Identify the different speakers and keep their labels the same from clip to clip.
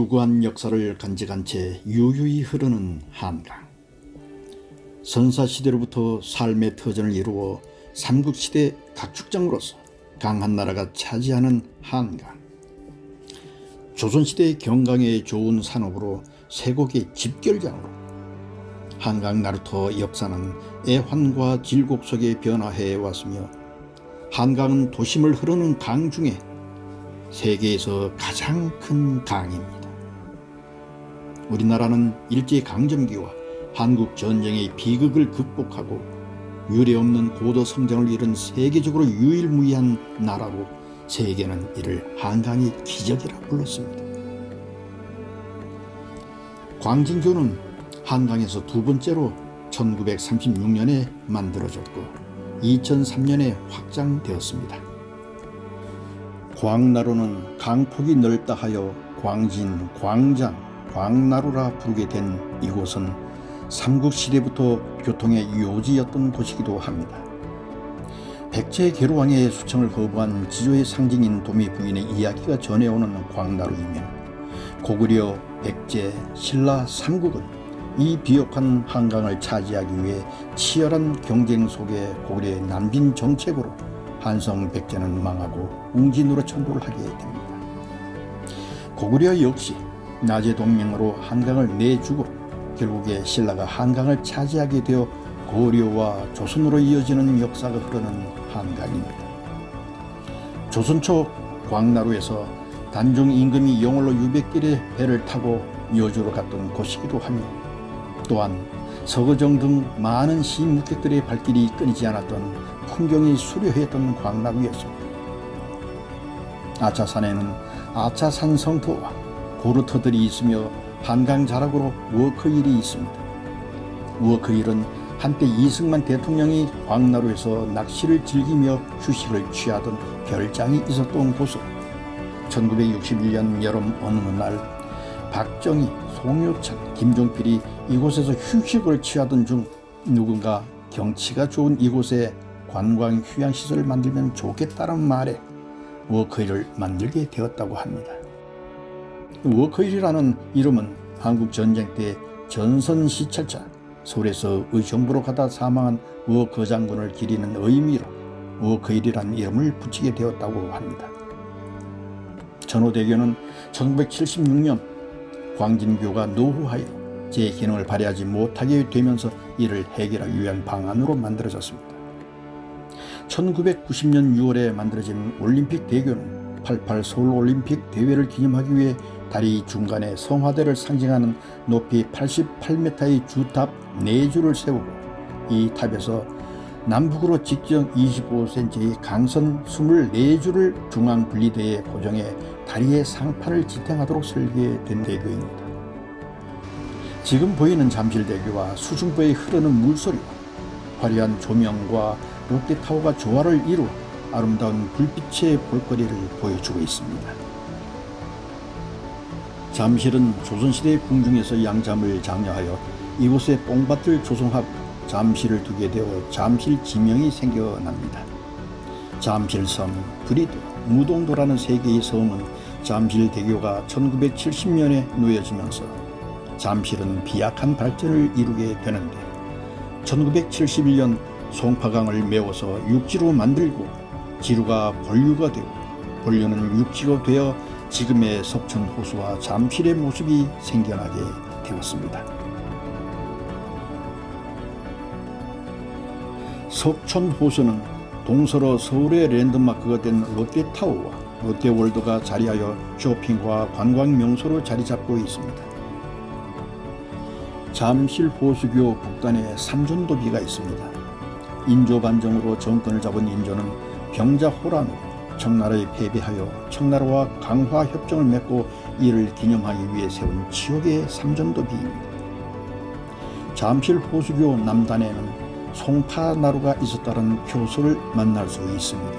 Speaker 1: 유구한 역사를 간직한 채 유유히 흐르는 한강. 선사시대로부터 삶의 터전을 이루어 삼국시대 각축장으로서 강한 나라가 차지하는 한강. 조선시대 경강의 좋은 산업으로 세곡의 집결장으로 한강 나루터 역사는 애환과 질곡 속에 변화해 왔으며, 한강은 도심을 흐르는 강 중에 세계에서 가장 큰 강입니다. 우리나라는 일제강점기와 한국전쟁의 비극을 극복하고 유례없는 고도 성장을 이룬 세계적으로 유일무이한 나라로 세계는 이를 한강의 기적이라 불렀습니다. 광진교는 한강에서 두 번째로 1936년에 만들어졌고 2003년에 확장되었습니다. 광나루는 강폭이 넓다 하여 광진, 광장, 광나루라 부르게 된 이곳은 삼국시대부터 교통의 요지였던 곳이기도 합니다. 백제 계로왕의 수청을 거부한 지조의 상징인 도미 부인의 이야기가 전해오는 광나루이며, 고구려, 백제, 신라 삼국은 이 비옥한 한강을 차지하기 위해 치열한 경쟁 속에 고구려의 남진 정책으로 한성 백제는 망하고 웅진으로 천도를 하게 됩니다. 고구려 역시 나제 동맹으로 한강을 내주고 결국에 신라가 한강을 차지하게 되어 고려와 조선으로 이어지는 역사가 흐르는 한강입니다. 조선 초 광나루에서 단종 임금이 영월로 600길의 배를 타고 여주로 갔던 곳이기도 하며, 또한 서거정 등 많은 시무객들의 발길이 끊이지 않았던 풍경이 수려했던 광나루였습니다. 아차산에는 아차산 성터와 고루터들이 있으며 한강 자락으로 워커힐이 있습니다. 워커힐은 한때 이승만 대통령이 광나루에서 낚시를 즐기며 휴식을 취하던 별장이 있었던 곳으로 1961년 여름 어느 날 박정희, 송유찬, 김종필이 이곳에서 휴식을 취하던 중 누군가 경치가 좋은 이곳에 관광 휴양시설을 만들면 좋겠다는 말에 워커힐을 만들게 되었다고 합니다. 워커힐이라는 이름은 한국전쟁 때 전선시찰차 서울에서 의정부로 가다 사망한 워커 장군을 기리는 의미로 워커힐이라는 이름을 붙이게 되었다고 합니다. 전호대교는 1976년 광진교가 노후하여 제 기능을 발휘하지 못하게 되면서 이를 해결하기 위한 방안으로 만들어졌습니다. 1990년 6월에 만들어진 올림픽 대교는 88 서울올림픽 대회를 기념하기 위해 다리 중간에 성화대를 상징하는 높이 88m의 주탑 4줄을 세우고, 이 탑에서 남북으로 직경 25cm의 강선 24줄을 중앙 분리대에 고정해 다리의 상판을 지탱하도록 설계된 대교입니다. 지금 보이는 잠실대교와 수중부에 흐르는 물소리와 화려한 조명과 롯데타워가 조화를 이루어 아름다운 불빛의 볼거리를 보여주고 있습니다. 잠실은 조선시대 궁중에서 양잠을 장려하여 이곳에 뽕밭을 조성하고 잠실을 두게 되어 잠실 지명이 생겨납니다. 잠실섬, 브리도, 무동도라는 세 개의 섬은 잠실대교가 1970년에 놓여지면서 잠실은 비약한 발전을 이루게 되는데, 1971년 송파강을 메워서 육지로 만들고 지루가 본류가 되고 본류는 육지로 되어 지금의 석천호수와 잠실의 모습이 생겨나게 되었습니다. 석천호수는 동서로 서울의 랜드마크가 된 롯데타워와 롯데월드가 자리하여 쇼핑과 관광 명소로 자리 잡고 있습니다. 잠실호수교 북단에 삼전도비가 있습니다. 인조 반정으로 정권을 잡은 인조는 병자호란으로 청나라에 패배하여 청나라와 강화 협정을 맺고 이를 기념하기 위해 세운 지옥의 삼전도비입니다. 잠실 호수교 남단에는 송파나루가 있었다는 표소를 만날 수 있습니다.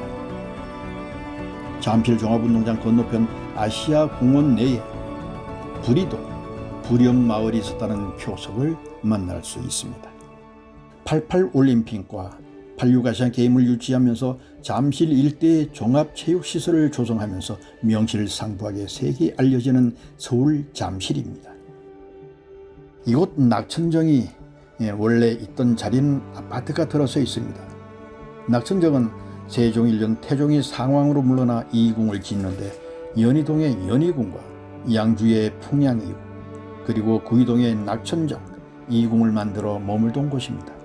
Speaker 1: 잠실 종합운동장 건너편 아시아 공원 내에 부리도, 부령마을이 있었다는 표석을 만날 수 있습니다. 88 올림픽과 한류가시안 게임을 유치하면서 잠실 일대의 종합체육시설을 조성하면서 명실상부하게 세계에 알려지는 서울 잠실입니다. 이곳 낙천정이 원래 있던 자리는 아파트가 들어서 있습니다. 낙천정은 세종 1년 태종이 상왕으로 물러나 이궁을 짓는데 연희동의 연희궁과 양주의 풍양이궁 그리고 구이동의 낙천정 이궁을 만들어 머물던 곳입니다.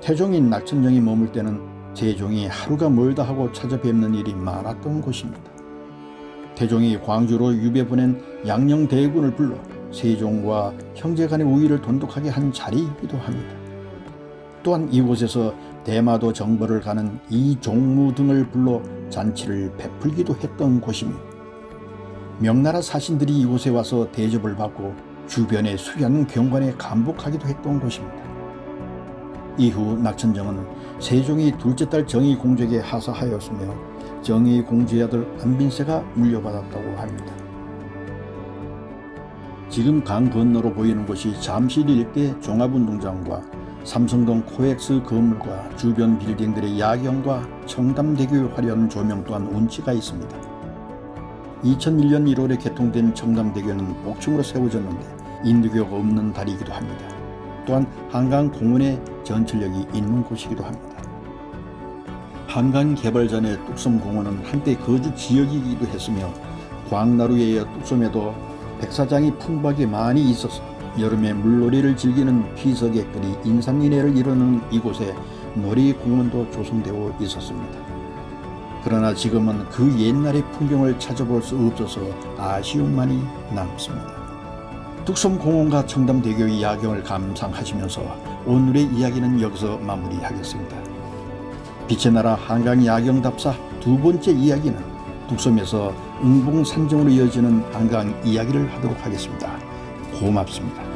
Speaker 1: 태종인 낙천정이 머물 때는 세종이 하루가 멀다 하고 찾아뵙는 일이 많았던 곳입니다. 태종이 광주로 유배 보낸 양녕대군을 불러 세종과 형제간의 우위를 돈독하게 한 자리이기도 합니다. 또한 이곳에서 대마도 정벌을 가는 이종무 등을 불러 잔치를 베풀기도 했던 곳이며 명나라 사신들이 이곳에 와서 대접을 받고 주변의 수려한 경관에 감복하기도 했던 곳입니다. 이후 낙천정은 세종이 둘째 딸 정의공주에게 하사하였으며 정의공주의 아들 안빈세가 물려받았다고 합니다. 지금 강 건너로 보이는 곳이 잠실 일대 종합운동장과 삼성동 코엑스 건물과 주변 빌딩들의 야경과 청담대교의 화려한 조명 또한 운치가 있습니다. 2001년 1월에 개통된 청담대교는 복층으로 세워졌는데 인도교가 없는 다리이기도 합니다. 또한 한강공원에 전철역이 있는 곳이기도 합니다. 한강 개발 전에 뚝섬공원은 한때 거주 지역이기도 했으며 광나루에 이어 뚝섬에도 백사장이 풍부하게 많이 있어서 여름에 물놀이를 즐기는 피서객들이 인산인해를 이루는 이곳에 놀이공원도 조성되어 있었습니다. 그러나 지금은 그 옛날의 풍경을 찾아볼 수 없어서 아쉬움만이 남습니다. 뚝섬공원과 청담대교의 야경을 감상하시면서 오늘의 이야기는 여기서 마무리하겠습니다. 빛의 나라 한강 야경답사 두 번째 이야기는 뚝섬에서 응봉산정으로 이어지는 한강 이야기를 하도록 하겠습니다. 고맙습니다.